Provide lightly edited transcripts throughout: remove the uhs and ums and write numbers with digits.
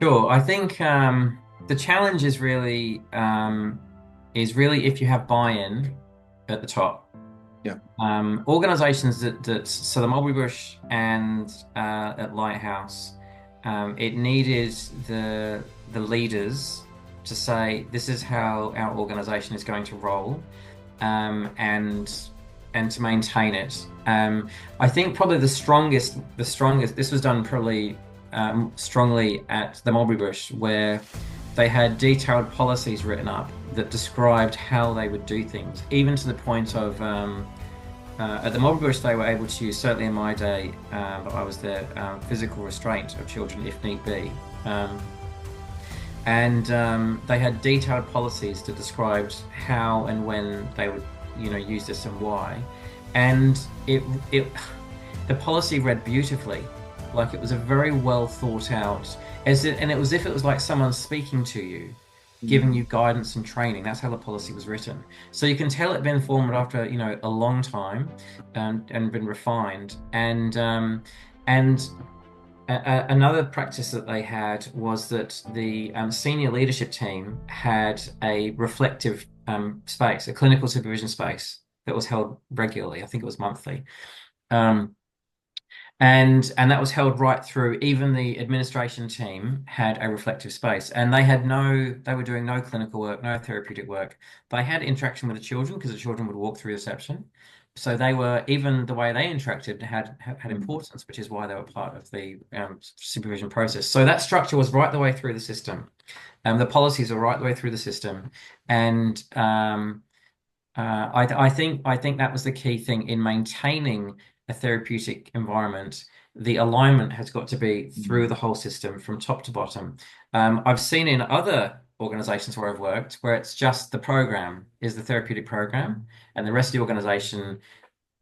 Sure. I think the challenge is really if you have buy-in at the top. Yeah. Organizations that so the Mulberry Bush and at Lighthouse, it needed the leaders to say this is how our organization is going to roll, and to maintain it. I think probably the strongest. This was done probably strongly at the Mulberry Bush, where they had detailed policies written up that described how they would do things, even to the point of at the Mulberry Bush they were able to use, certainly in my day, but I was there, physical restraint of children if need be. Um, and they had detailed policies that described how and when they would, use this and why. And it the policy read beautifully, like it was a very well thought out, and it was if it was like someone speaking to you, giving Mm. you guidance and training. That's how the policy was written. So you can tell it'd been formed after, a long time, and been refined. And another practice that they had was that the senior leadership team had a reflective space, a clinical supervision space that was held regularly. I think it was monthly. Um, and that was held right through. Even the administration team had a reflective space, and they were doing no clinical work, no therapeutic work. They had interaction with the children because the children would walk through reception. So they were, even the way they interacted had Mm. importance, which is why they were part of the supervision process. So that structure was right the way through the system. The policies are right the way through the system, and I think that was the key thing in maintaining a therapeutic environment. The alignment has got to be through Mm. the whole system from top to bottom. I've seen in other organizations where I've worked where it's just the program is the therapeutic program, and the rest of the organization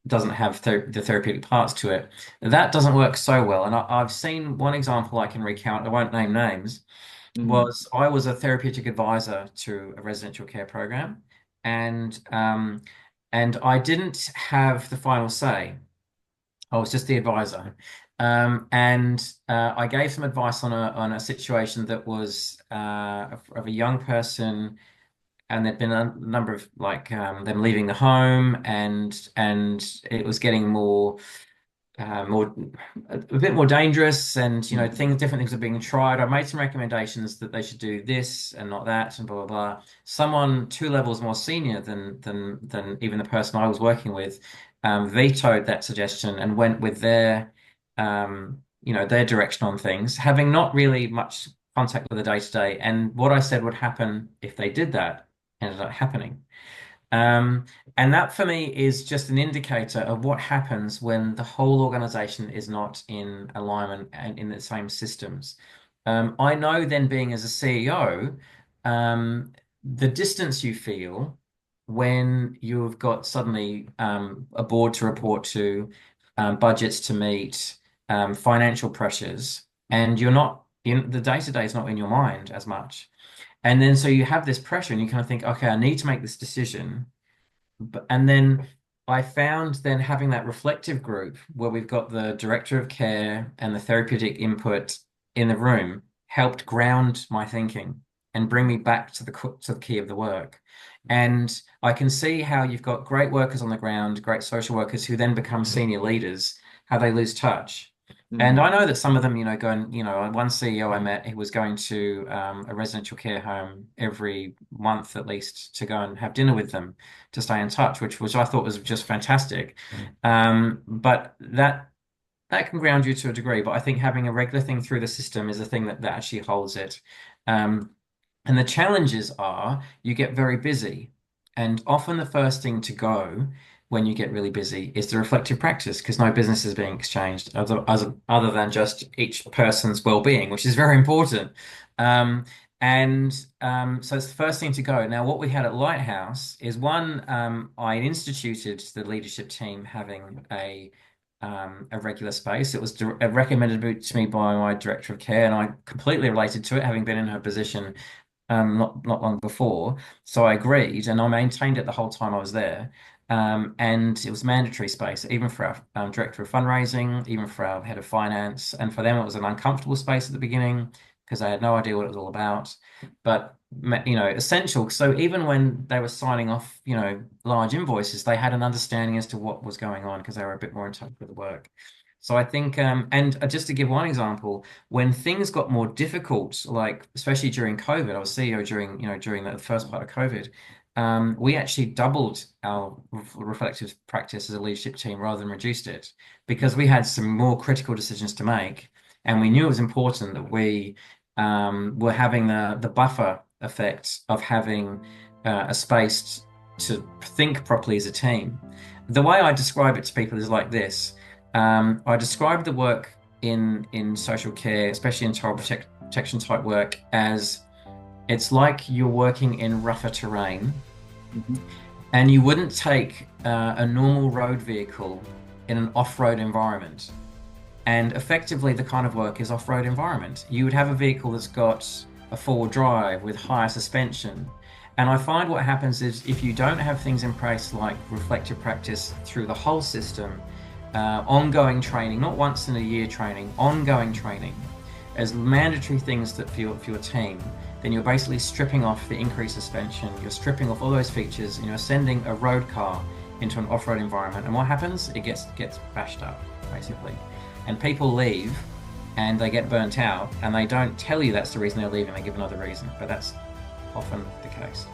doesn't have the therapeutic parts to it. That doesn't work so well. And I've seen one example I can recount. I won't name names. Mm. Was I was a therapeutic advisor to a residential care program, and I didn't have the final say. I was just the advisor. And I gave some advice on a situation that was of a young person, and there'd been a number of like them leaving the home, and it was getting more a bit more dangerous, and Mm. different things are being tried. I made some recommendations that they should do this and not that, and blah blah blah. Someone two levels more senior than even the person I was working with vetoed that suggestion and went with their direction on things, having not really much contact with the day to day. And what I said would happen if they did that ended up happening. Um, and that for me is just an indicator of what happens when the whole organization is not in alignment and in the same systems. I know then, being as a CEO, the distance you feel when you've got suddenly a board to report to, budgets to meet, financial pressures, and you're not in the day to day is not in your mind as much. And then so you have this pressure and you kind of think, okay, I need to make this decision. And then I found then having that reflective group where we've got the director of care and the therapeutic input in the room helped ground my thinking and bring me back to the key of the work. And I can see how you've got great workers on the ground, great social workers who then become senior leaders, how they lose touch. And Mm. I know that some of them, go and, one CEO I met, he was going to a residential care home every month at least to go and have dinner with them to stay in touch, which I thought was just fantastic. But that can ground you to a degree, but I think having a regular thing through the system is the thing that actually holds it. Um, and the challenges are you get very busy, and often the first thing to go when you get really busy is the reflective practice because no business is being exchanged other than just each person's well-being, which is very important. Um, so it's the first thing to go. Now, what we had at Lighthouse is one, I instituted the leadership team having a regular space. It was recommended to me by my director of care, and I completely related to it, having been in her position not long before. So I agreed, and I maintained it the whole time I was there. And it was mandatory space, even for our director of fundraising, even for our head of finance. And for them, it was an uncomfortable space at the beginning because they had no idea what it was all about. But essential. So even when they were signing off, large invoices, they had an understanding as to what was going on because they were a bit more in touch with the work. So I think, and just to give one example, when things got more difficult, like especially during COVID, I was CEO during the first part of COVID. We actually doubled our reflective practice as a leadership team rather than reduced it because we had some more critical decisions to make, and we knew it was important that we were having the buffer effect of having a space to think properly as a team. The way I describe it to people is like this. I describe the work in social care, especially in child protection type work, as it's like you're working in rougher terrain, Mhm. and you wouldn't take a normal road vehicle in an off-road environment. And effectively, the kind of work is off-road environment. You would have a vehicle that's got a four-wheel drive with higher suspension. And I find what happens is if you don't have things in place like reflective practice through the whole system, ongoing training, not once in a year training, ongoing training, as mandatory things that for your team, then you're basically stripping off the increased suspension, you're stripping off all those features, and you're sending a road car into an off-road environment. And what happens? It gets bashed up, basically. And people leave and they get burnt out, and they don't tell you that's the reason they're leaving, they give another reason, but that's often the case.